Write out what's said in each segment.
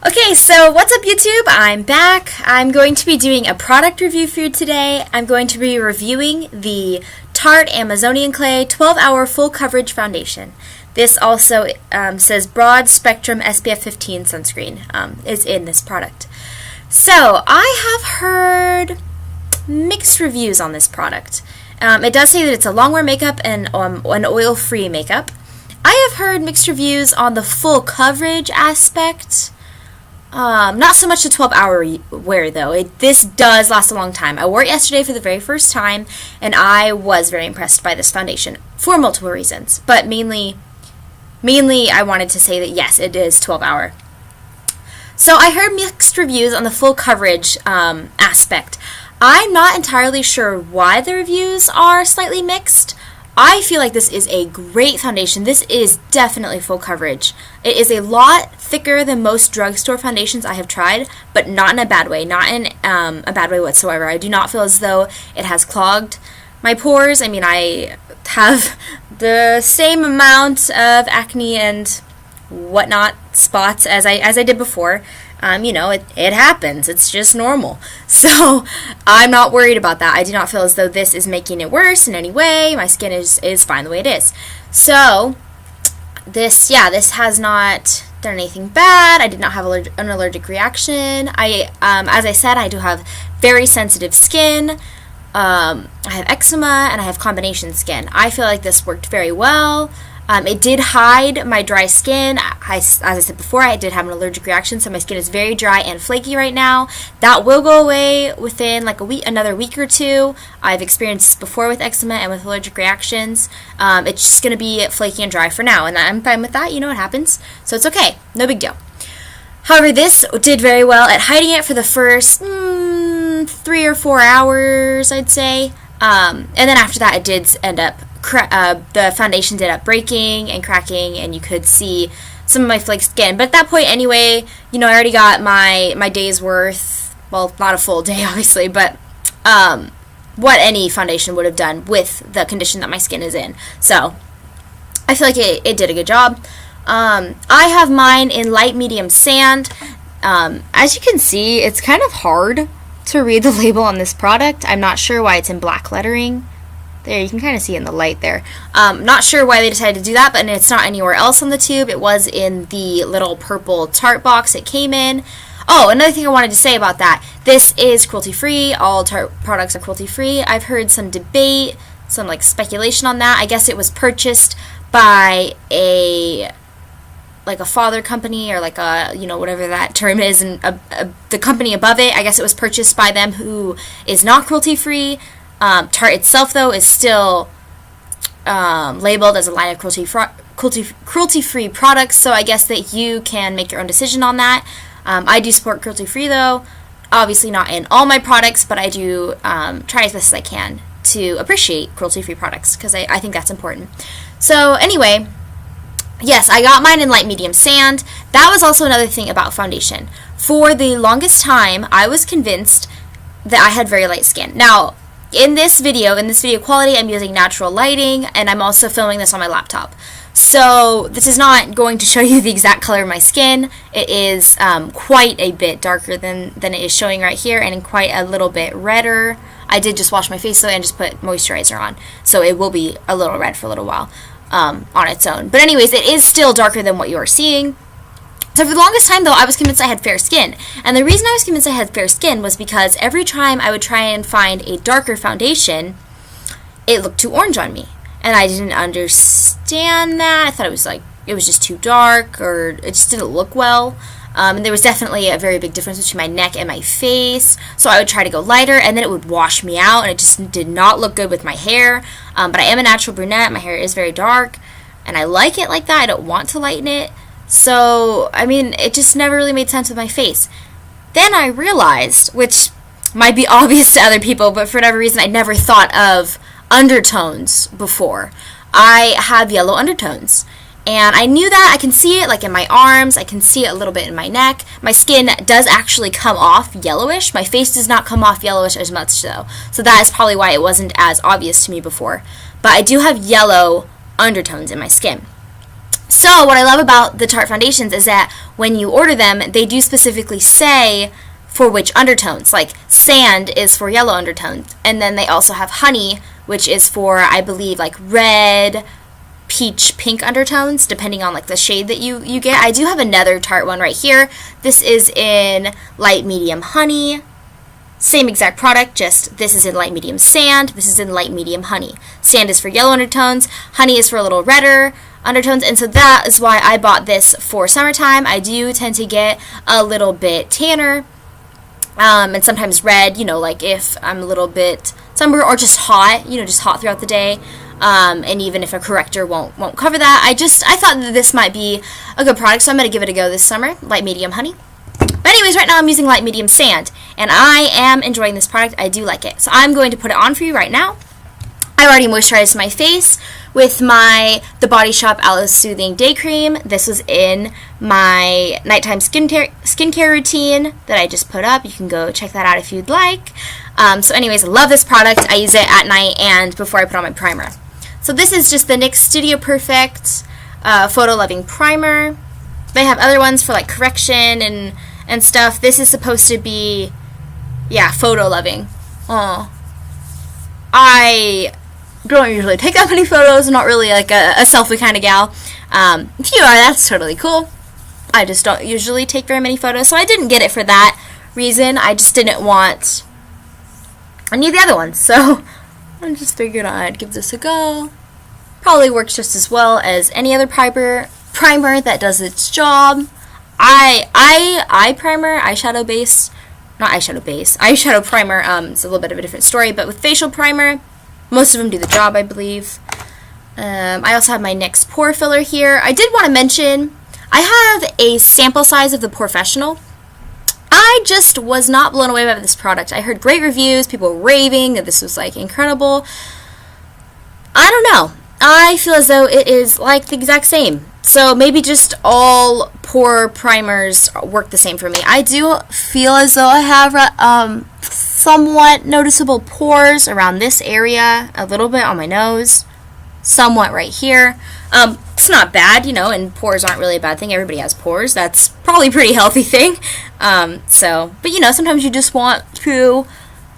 Okay, so what's up YouTube? I'm back. I'm going to be doing a product review for you today. I'm going to be reviewing the Tarte Amazonian Clay 12-Hour Full Coverage Foundation. This also says Broad Spectrum SPF 15 Sunscreen is in this product. So, I have heard mixed reviews on this product. It does say that it's a longwear makeup and an oil-free makeup. I have heard mixed reviews on the full coverage aspect. Not so much the 12-hour wear, though. This does last a long time. I wore it yesterday for the very first time, and I was very impressed by this foundation for multiple reasons. But mainly I wanted to say that, yes, it is 12-hour. So I heard mixed reviews on the full coverage aspect. I'm not entirely sure why the reviews are slightly mixed. I feel like this is a great foundation. This is definitely full coverage. It is a lot thicker than most drugstore foundations I have tried, but not in a bad way. Not in a bad way whatsoever. I do not feel as though it has clogged my pores. I mean, I have the same amount of acne and whatnot spots as I did before. You know, it happens. It's just normal. So I'm not worried about that. I do not feel as though this is making it worse in any way. My skin is fine the way it is. So this has not done anything bad. I did not have an allergic reaction. As I said, I do have very sensitive skin. I have eczema and I have combination skin. I feel like this worked very well. It did hide my dry skin. As I said before, I did have an allergic reaction, so my skin is very dry and flaky right now. That will go away within like another week or two. I've experienced this before with eczema and with allergic reactions. It's just going to be flaky and dry for now, and I'm fine with that. You know, it happens, so it's okay. No big deal. However, this did very well at hiding it for the first 3 or 4 hours, I'd say. And then after that, it did end up the foundation did up breaking and cracking, and you could see some of my flake skin. But at that point anyway, you know, I already got my day's worth. Well, not a full day obviously, but what any foundation would have done with the condition that my skin is in. So I feel like it did a good job. I have mine in light medium sand. As you can see, it's kind of hard to read the label on this product. I'm not sure why it's in black lettering. There, you can kind of see it in the light there. Not sure why they decided to do that, but it's not anywhere else on the tube. It was in the little purple Tarte box it came in. Oh, another thing I wanted to say about that. This is cruelty-free. All Tarte products are cruelty-free. I've heard some debate, some like speculation on that. I guess it was purchased by a father company, or like a, you know, whatever that term is, and the company above it. I guess it was purchased by them, who is not cruelty-free. Tarte itself, though, is still labeled as a line of cruelty-free products, so I guess that you can make your own decision on that. I do support cruelty-free, though. Obviously not in all my products, but I do try as best as I can to appreciate cruelty-free products, because I think that's important. So anyway, yes, I got mine in light medium sand. That was also another thing about foundation. For the longest time, I was convinced that I had very light skin. Now, in this video quality, I'm using natural lighting, and I'm also filming this on my laptop. So this is not going to show you the exact color of my skin. It is quite a bit darker than it is showing right here, and quite a little bit redder. I did just wash my face, though, and just put moisturizer on, so it will be a little red for a little while on its own. But anyways, it is still darker than what you are seeing. So for the longest time, though, I was convinced I had fair skin. And the reason I was convinced I had fair skin was because every time I would try and find a darker foundation, it looked too orange on me. And I didn't understand that. I thought it was just too dark, or it just didn't look well. And there was definitely a very big difference between my neck and my face. So I would try to go lighter, and then it would wash me out, and it just did not look good with my hair. But I am a natural brunette. My hair is very dark, and I like it like that. I don't want to lighten it. So, I mean, it just never really made sense with my face. Then I realized, which might be obvious to other people, but for whatever reason I never thought of undertones before. I have yellow undertones. And I knew that. I can see it like in my arms. I can see it a little bit in my neck. My skin does actually come off yellowish. My face does not come off yellowish as much, though. So that is probably why it wasn't as obvious to me before. But I do have yellow undertones in my skin. So what I love about the Tarte foundations is that when you order them, they do specifically say for which undertones. Like sand is for yellow undertones, and then they also have honey, which is for, I believe, like red, peach, pink undertones, depending on like the shade that you get. I do have another Tarte one right here. This is in light medium honey. Same exact product, just this is in light medium sand, this is in light medium honey. Sand is for yellow undertones, honey is for a little redder undertones, and so that is why I bought this for summertime. I do tend to get a little bit tanner, and sometimes red, you know, like if I'm a little bit sunburned or just hot, you know, just hot throughout the day. And even if a corrector won't cover that, I thought that this might be a good product, so I'm going to give it a go this summer, light medium honey. But anyways, right now I'm using light medium sand, and I am enjoying this product. I do like it. So I'm going to put it on for you right now. I already moisturized my face with The Body Shop Aloe Soothing Day Cream. This was in my nighttime skincare routine that I just put up. You can go check that out if you'd like. So anyways, I love this product. I use it at night and before I put on my primer. So this is just the NYX Studio Perfect Photo Loving Primer. They have other ones for like correction and stuff. This is supposed to be, yeah, photo loving. Oh, I don't usually take that many photos. I'm not really like a selfie kind of gal. If you are, that's totally cool. I just don't usually take very many photos, so I didn't get it for that reason. I just didn't want any of the other ones, so I just figured I'd give this a go. Probably works just as well as any other primer that does its job. Eye primer, eyeshadow base, not eyeshadow base, eyeshadow primer, it's a little bit of a different story, but with facial primer, most of them do the job, I believe. I also have my NYX Pore Filler here. I did want to mention, I have a sample size of the POREfessional. I just was not blown away by this product. I heard great reviews, people raving that this was like incredible. I don't know. I feel as though it is like the exact same. So maybe just all pore primers work the same for me. I do feel as though I have somewhat noticeable pores around this area, a little bit on my nose, somewhat right here. It's not bad, you know, and pores aren't really a bad thing. Everybody has pores. That's probably a pretty healthy thing. But you know, sometimes you just want to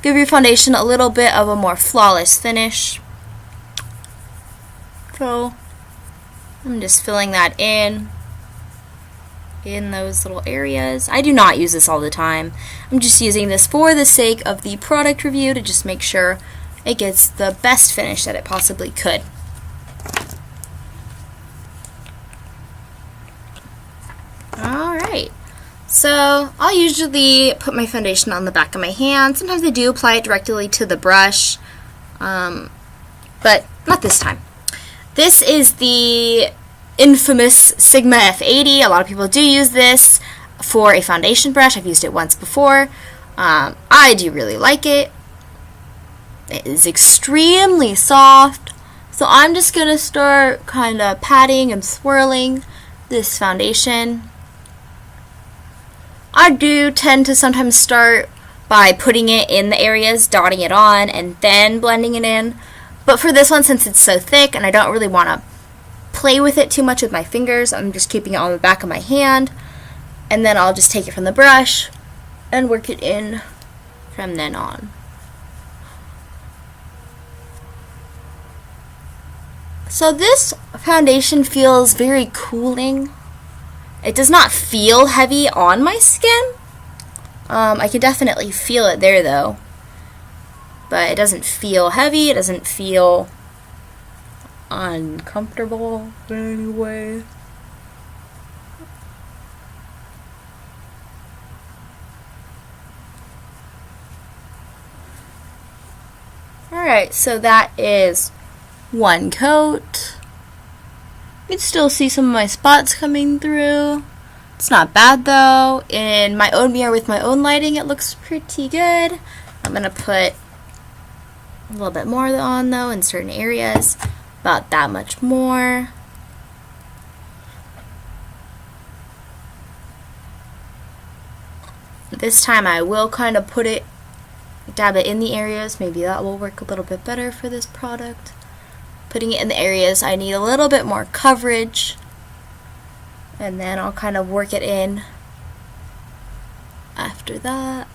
give your foundation a little bit of a more flawless finish. So I'm just filling that in those little areas. I do not use this all the time. I'm just using this for the sake of the product review to just make sure it gets the best finish that it possibly could. Alright, so I'll usually put my foundation on the back of my hand. Sometimes I do apply it directly to the brush, but not this time. This is the infamous Sigma F80. A lot of people do use this for a foundation brush. I've used it once before. I do really like it. It is extremely soft. So I'm just going to start kind of patting and swirling this foundation. I do tend to sometimes start by putting it in the areas, dotting it on, and then blending it in. But for this one, since it's so thick and I don't really want to play with it too much with my fingers, I'm just keeping it on the back of my hand. And then I'll just take it from the brush and work it in from then on. So this foundation feels very cooling. It does not feel heavy on my skin. I can definitely feel it there though. But it doesn't feel heavy, it doesn't feel uncomfortable in any way. Alright, so that is one coat. You can still see some of my spots coming through. It's not bad though. In my own mirror with my own lighting, it looks pretty good. I'm going to put a little bit more on though in certain areas, about that much more. This time I will kind of dab it in the areas. Maybe that will work a little bit better for this product. Putting it in the areas I need a little bit more coverage. and then I'll kind of work it in after that.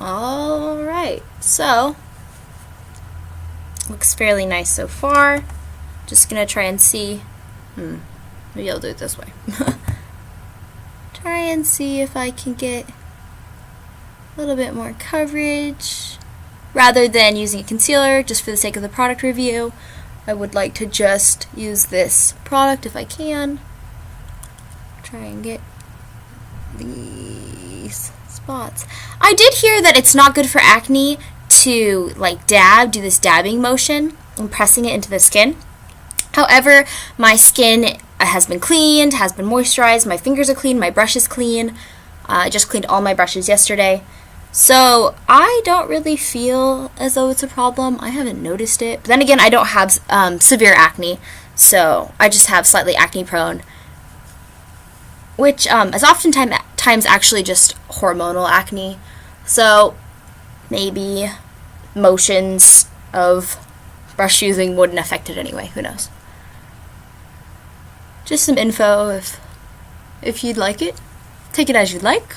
Alright, so looks fairly nice so far. Just gonna try and see, maybe I'll do it this way. Try and see if I can get a little bit more coverage. Rather than using a concealer, just for the sake of the product review, I would like to just use this product if I can. Try and get these spots. I did hear that it's not good for acne to like do this dabbing motion and pressing it into the skin. However, my skin has been cleaned, has been moisturized, my fingers are clean, my brush is clean. I just cleaned all my brushes yesterday. So I don't really feel as though it's a problem. I haven't noticed it. But then again, I don't have severe acne, so I just have slightly acne prone, which is oftentimes actually just hormonal acne. So if motions of brush using wouldn't affect it anyway. Who knows? Just some info if you'd like it. Take it as you'd like.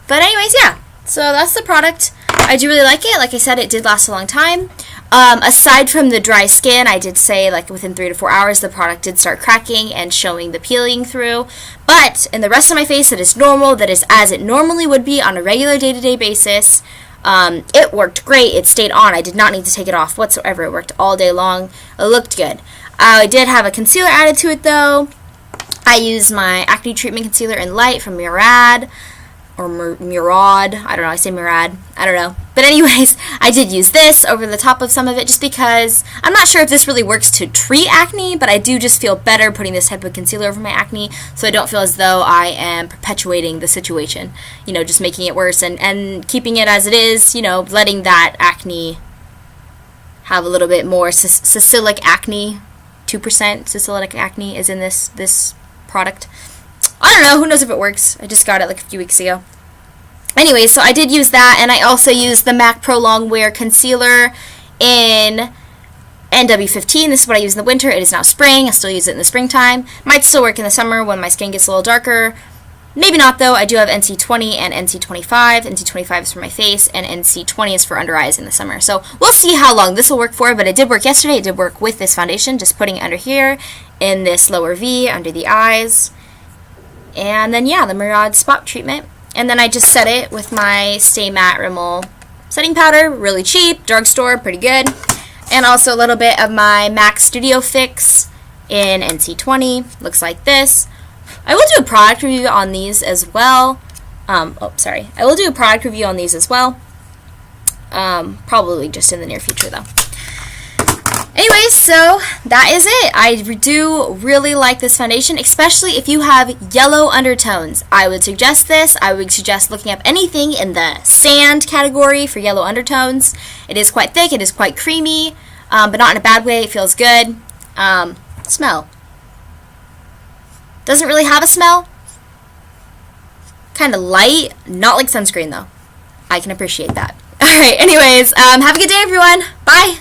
But anyways, yeah. So that's the product. I do really like it. Like I said, it did last a long time. Aside from the dry skin, I did say like within 3 to 4 hours the product did start cracking and showing the peeling through. But in the rest of my face, it is normal. That is as it normally would be on a regular day-to-day basis. It worked great. It stayed on. I did not need to take it off whatsoever. It worked all day long. It looked good. I did have a concealer added to it though. I used my acne treatment concealer in Light from Murad. Or Murad, I don't know, I say Murad, I don't know. But anyways, I did use this over the top of some of it just because I'm not sure if this really works to treat acne, but I do just feel better putting this type of concealer over my acne, so I don't feel as though I am perpetuating the situation, just making it worse and keeping it as it is, letting that acne have a little bit more salicylic acne. 2% salicylic acne is in this product. I don't know, who knows if it works. I just got it like a few weeks ago. Anyway, so I did use that, and I also used the MAC Pro Longwear Concealer in NW15. This is what I use in the winter. It is now spring. I still use it in the springtime. Might still work in the summer when my skin gets a little darker. Maybe not, though. I do have NC20 and NC25. NC25 is for my face, and NC20 is for under eyes in the summer. So we'll see how long this will work for, but it did work yesterday. It did work with this foundation, just putting it under here in this lower V under the eyes. And then, yeah, the Murad spot treatment. And then I just set it with my Stay Matte Rimmel setting powder. Really cheap, drugstore, pretty good. And also a little bit of my MAC Studio Fix in NC20. Looks like this. I will do a product review on these as well. I will do a product review on these as well. Probably just in the near future, though. Anyways, so that is it. I do really like this foundation, especially if you have yellow undertones. I would suggest this. I would suggest looking up anything in the sand category for yellow undertones. It is quite thick. It is quite creamy, but not in a bad way. It feels good. Smell. Doesn't really have a smell. Kind of light. Not like sunscreen, though. I can appreciate that. All right, anyways, have a good day, everyone. Bye.